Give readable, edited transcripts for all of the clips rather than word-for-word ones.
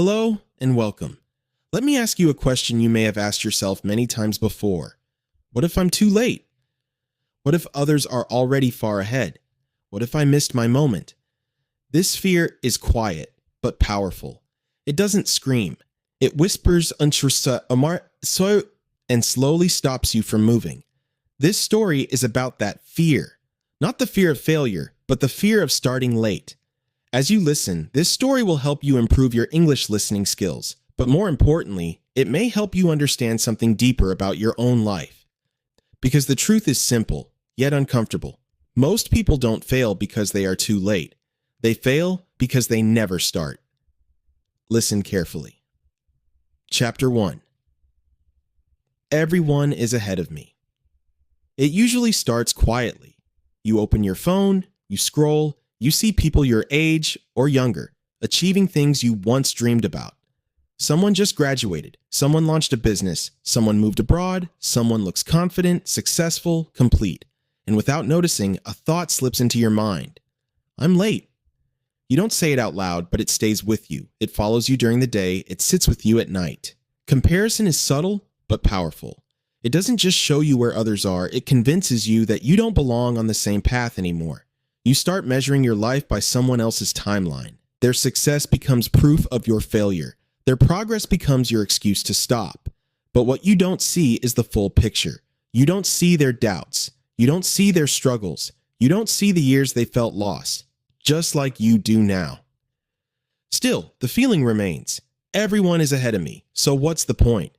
Hello and welcome. Let me ask you a question you may have asked yourself many times before. What if I'm too late? What if others are already far ahead? What if I missed my moment? This fear is quiet but powerful. It doesn't scream. It whispers and slowly stops you from moving. This story is about that fear. Not the fear of failure, but the fear of starting late. As you listen, this story will help you improve your English listening skills, but more importantly, it may help you understand something deeper about your own life. Because the truth is simple, yet uncomfortable. Most people don't fail because they are too late. They fail because they never start. Listen carefully. Chapter 1. Everyone is ahead of me. It usually starts quietly. You open your phone, you scroll, you see people your age or younger achieving things you once dreamed about. Someone just graduated, someone launched a business, someone moved abroad, someone looks confident, successful, complete. And without noticing, a thought slips into your mind. I'm late. You don't say it out loud, but it stays with you. It follows you during the day, it sits with you at night. Comparison is subtle but powerful. It doesn't just show you where others are, it convinces you that you don't belong on the same path anymore. You start measuring your life by someone else's timeline. Their success becomes proof of your failure. Their progress becomes your excuse to stop. But what you don't see is the full picture. You don't see their doubts. You don't see their struggles. You don't see the years they felt lost, just like you do now. Still, the feeling remains. Everyone is ahead of me, so what's the point?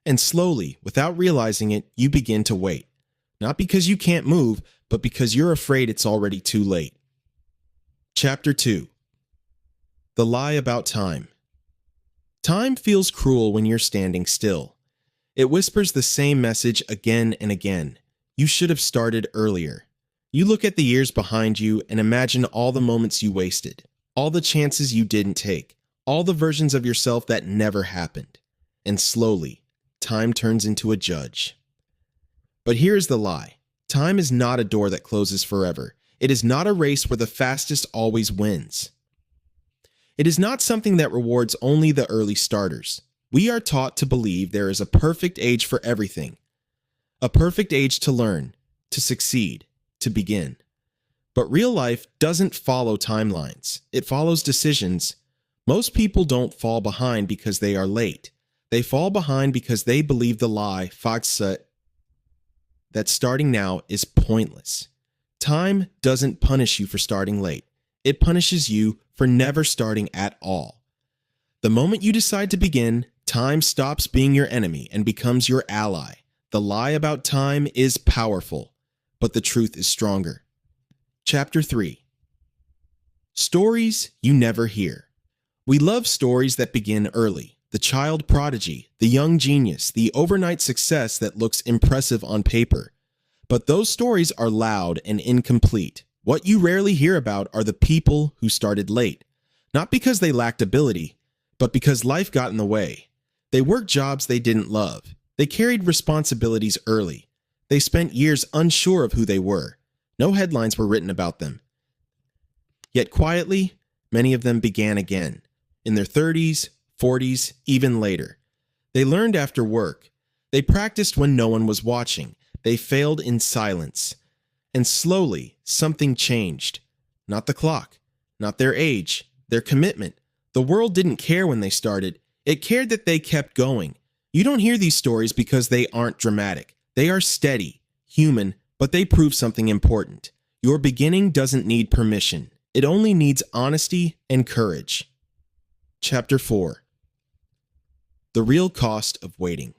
And slowly, without realizing it, you begin to wait. Not because you can't move, but because you're afraid it's already too late. Chapter 2. The Lie About Time. Time feels cruel when you're standing still. It whispers the same message again and again. You should have started earlier. You look at the years behind you and imagine all the moments you wasted, all the chances you didn't take, all the versions of yourself that never happened. And slowly, time turns into a judge. But here's the lie. Time is not a door that closes forever. It is not a race where the fastest always wins. It is not something that rewards only the early starters. We are taught to believe there is a perfect age for everything. A perfect age to learn, to succeed, to begin. But real life doesn't follow timelines. It follows decisions. Most people don't fall behind because they are late. They fall behind because they believe the lie, that starting now is pointless. Time doesn't punish you for starting late. It punishes you for never starting at all. The moment you decide to begin, time stops being your enemy and becomes your ally. The lie about time is powerful, but the truth is stronger. Chapter 3. Stories you never hear. We love stories that begin early. The child prodigy, the young genius, the overnight success that looks impressive on paper. But those stories are loud and incomplete. What you rarely hear about are the people who started late. Not because they lacked ability, but because life got in the way. They worked jobs they didn't love. They carried responsibilities early. They spent years unsure of who they were. No headlines were written about them. Yet quietly, many of them began again. In their 30s, 40s, even later. They learned after work. They practiced when no one was watching. They failed in silence. And slowly, something changed. Not the clock, not their age, their commitment. The world didn't care when they started. It cared that they kept going. You don't hear these stories because they aren't dramatic. They are steady, human, but they prove something important. Your beginning doesn't need permission. It only needs honesty and courage. Chapter 4. The real cost of waiting.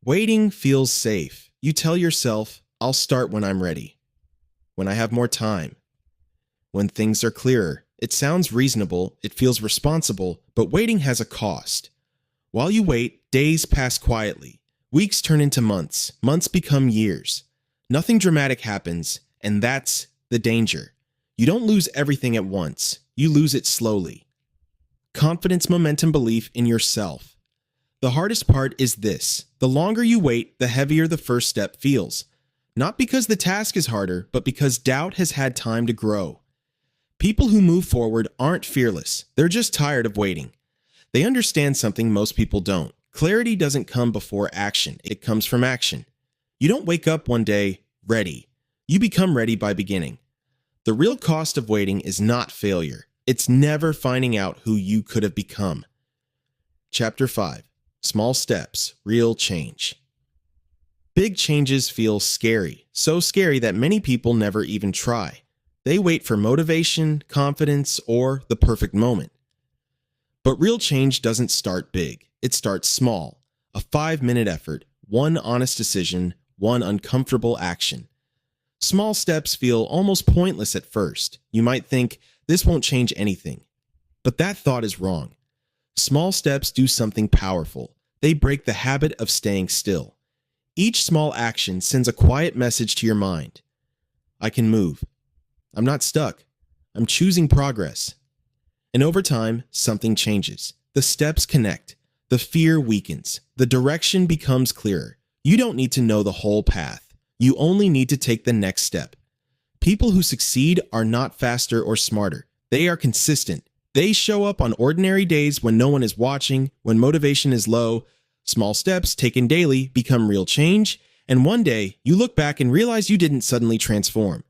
Waiting feels safe. You tell yourself, I'll start when I'm ready. When I have more time. When things are clearer. It sounds reasonable, it feels responsible, but waiting has a cost. While you wait, days pass quietly. Weeks turn into months. Months become years. Nothing dramatic happens, and that's the danger. You don't lose everything at once. You lose it slowly. Confidence, momentum, belief in yourself. The hardest part is this. The longer you wait, the heavier the first step feels. Not because the task is harder, but because doubt has had time to grow. People who move forward aren't fearless. They're just tired of waiting. They understand something most people don't. Clarity doesn't come before action, it comes from action. You don't wake up one day ready. You become ready by beginning. The real cost of waiting is not failure. It's never finding out who you could have become. Chapter 5. Small Steps, Real Change. Big changes feel scary, so scary that many people never even try. They wait for motivation, confidence, or the perfect moment. But real change doesn't start big. It starts small. A 5-minute effort, one honest decision, one uncomfortable action. Small steps feel almost pointless at first. You might think, this won't change anything. But that thought is wrong. Small steps do something powerful. They break the habit of staying still. Each small action sends a quiet message to your mind. I can move. I'm not stuck. I'm choosing progress. And over time, something changes. The steps connect. The fear weakens. The direction becomes clearer. You don't need to know the whole path. You only need to take the next step. People who succeed are not faster or smarter. They are consistent. They show up on ordinary days when no one is watching, when motivation is low. Small steps taken daily become real change, and one day you look back and realize you didn't suddenly transform.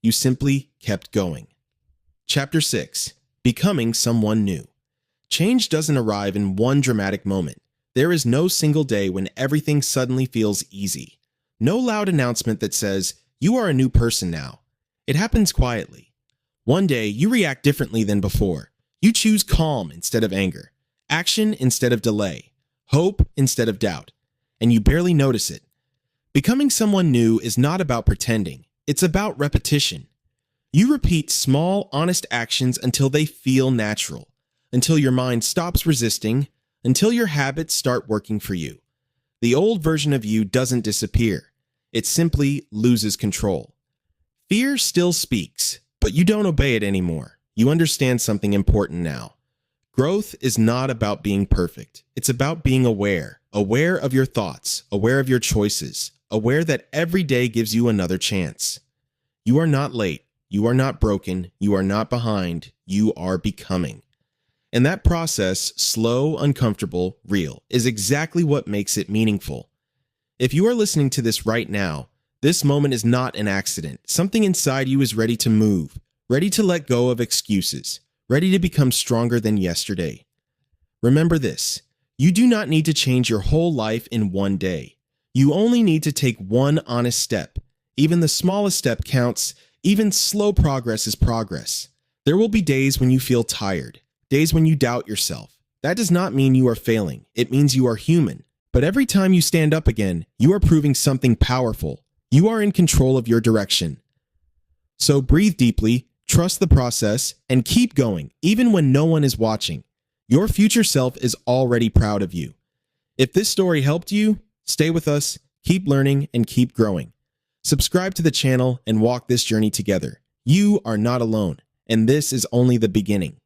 You simply kept going. Chapter 6. Becoming someone new. Change doesn't arrive in one dramatic moment. There is no single day when everything suddenly feels easy. No loud announcement that says, you are a new person now. It happens quietly. One day, you react differently than before. You choose calm instead of anger, action instead of delay, hope instead of doubt, and you barely notice it. Becoming someone new is not about pretending. It's about repetition. You repeat small, honest actions until they feel natural, until your mind stops resisting, until your habits start working for you. The old version of you doesn't disappear. It simply loses control. Fear still speaks, but you don't obey it anymore. You understand something important now. Growth is not about being perfect. It's about being aware of your thoughts, aware of your choices, aware that every day gives you another chance. You are not late. You are not broken. You are not behind. You are becoming. And that process, slow, uncomfortable, real, is exactly what makes it meaningful. If you are listening to this right now, this moment is not an accident. Something inside you is ready to move, ready to let go of excuses, ready to become stronger than yesterday. Remember this, you do not need to change your whole life in one day. You only need to take one honest step. Even the smallest step counts. Even slow progress is progress. There will be days when you feel tired, days when you doubt yourself. That does not mean you are failing. It means you are human. But every time you stand up again, you are proving something powerful. You are in control of your direction. So breathe deeply, trust the process, and keep going, even when no one is watching. Your future self is already proud of you. If this story helped you, stay with us, keep learning, and keep growing. Subscribe to the channel and walk this journey together. You are not alone, and this is only the beginning.